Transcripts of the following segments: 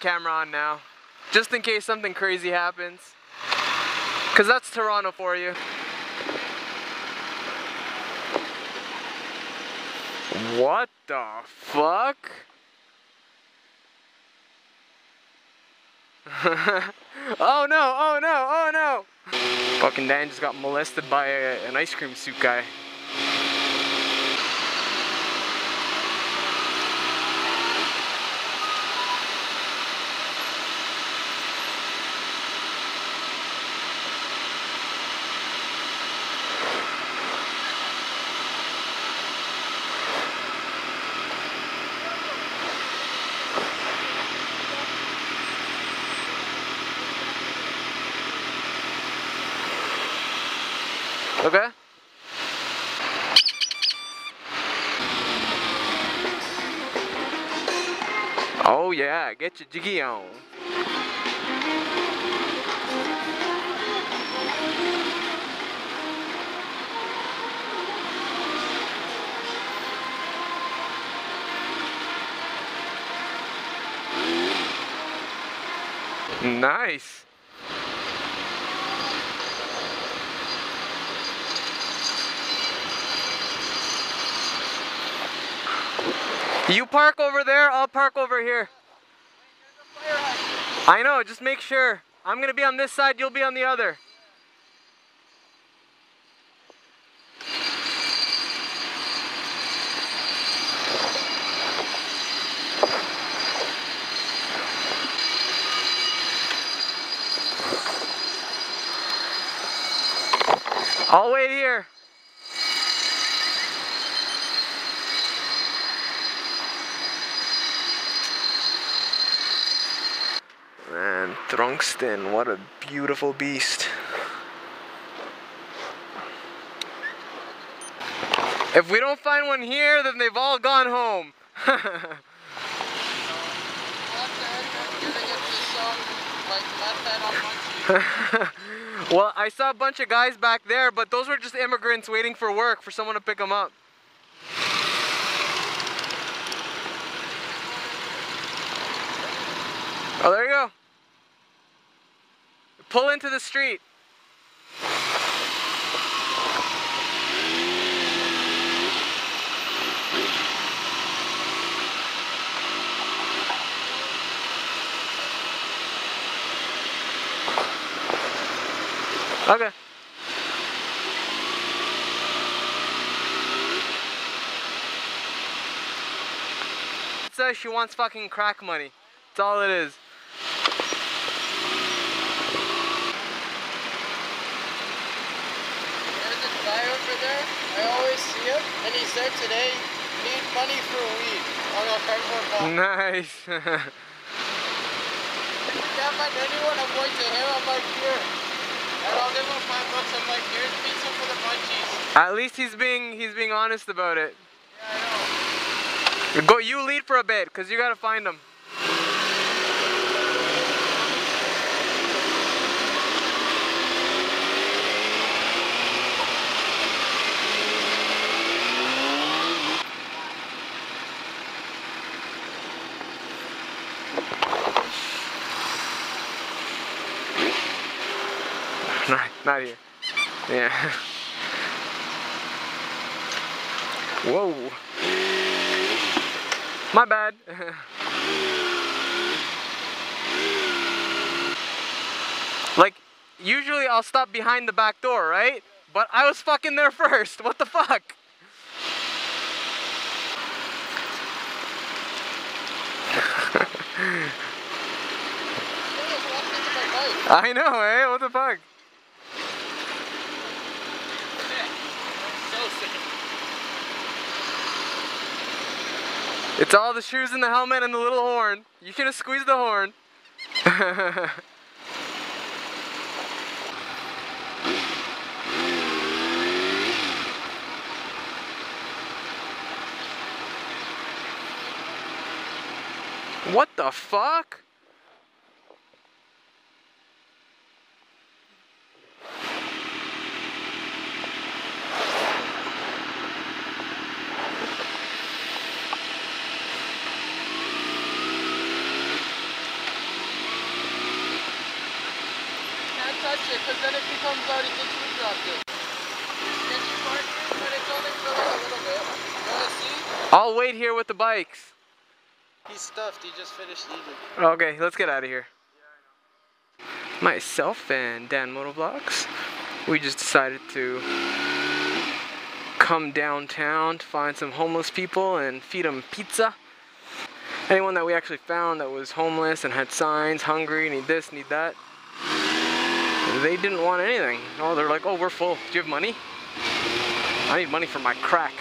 camera on now, just in case something crazy happens. Cause that's Toronto for you. What the fuck? Oh no, oh no, oh no! Fucking Dan just got molested by an ice cream suit guy. Okay. Oh yeah, get your jiggy on. Nice. You park over there, I'll park over here. I know, just make sure. I'm gonna be on this side, you'll be on the other. I'll wait here. Man, Thrungston, what a beautiful beast. If we don't find one here, then they've all gone home. Well, I saw a bunch of guys back there, but those were just immigrants waiting for work, for someone to pick them up. Oh, there you go. Pull into the street. Okay. It says she wants fucking crack money. That's all it is. There's a guy over there. I always see him, and he said today, need money for weed on a cardboard box. Nice. If you can't find anyone, I'm going to him. I'm like, here. And I'll give him $5. I'm like, here's pizza for the munchies. At least he's being honest about it. Yeah, I know. Go, you lead for a bit, cause you gotta find him. Not here. Yeah. Whoa. My bad. Like, usually I'll stop behind the back door, right? But I was fucking there first. What the fuck? I know, eh? What the fuck? It's all the shoes and the helmet and the little horn. You should have squeezed the horn. What the fuck? it, because then it becomes already too dropped it. Sketchy part here, but it's only filling a little bit. You wanna see? I'll wait here with the bikes. He's stuffed, he just finished eating. Okay, let's get out of here. Myself and Dan Motovlogs, we just decided to come downtown to find some homeless people and feed them pizza. Anyone that we actually found that was homeless and had signs, hungry, need this, need that, they didn't want anything. Oh, they're like, oh, we're full. Do you have money? I need money for my crack.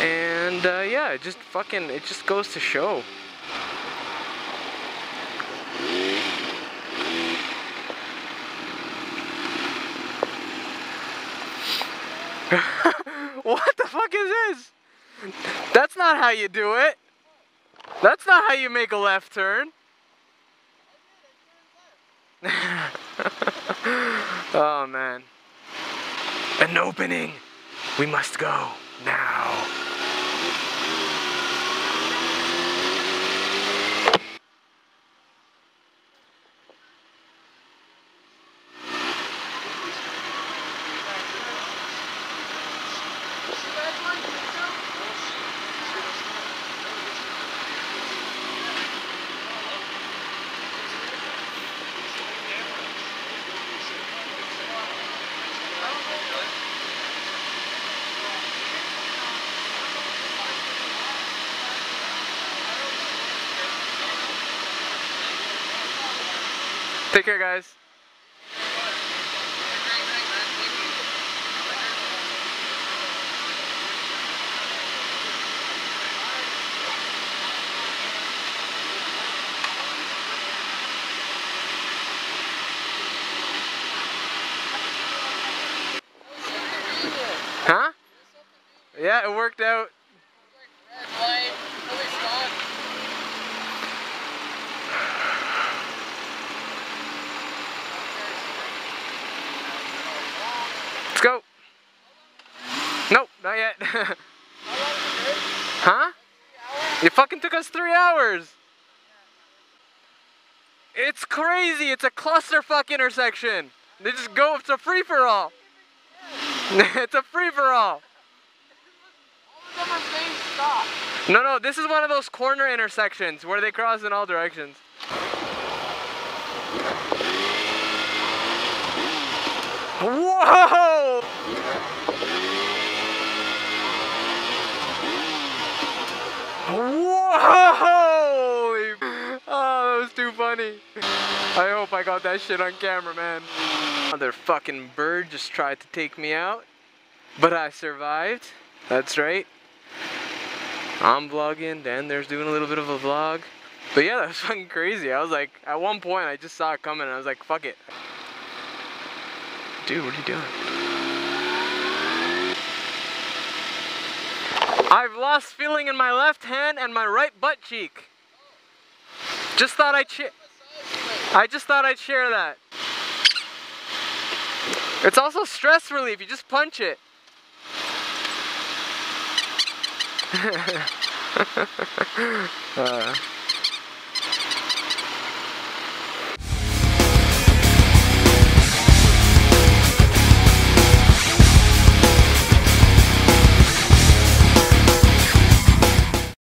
And yeah, it just goes to show. What the fuck is this? That's not how you do it. That's not how you make a left turn. Oh man. An opening. We must go now. Take care, guys. Huh? Yeah, it worked out. Let's go. Nope, not yet. Huh? It fucking took us 3 hours. It's crazy. It's a clusterfuck intersection. They just go. It's a free for all. It's a free for all. All of them are saying stop. No, this is one of those corner intersections where they cross in all directions. Whoa! Whoa! Oh, that was too funny. I hope I got that shit on camera, man. Another fucking bird just tried to take me out, but I survived. That's right. I'm vlogging, Dan there's doing a little bit of a vlog. But yeah, that was fucking crazy. I was like, at one point I just saw it coming and I was like, fuck it. Dude, what are you doing? I've lost feeling in my left hand and my right butt cheek. Just thought I'd share that. It's also stress relief. You just punch it.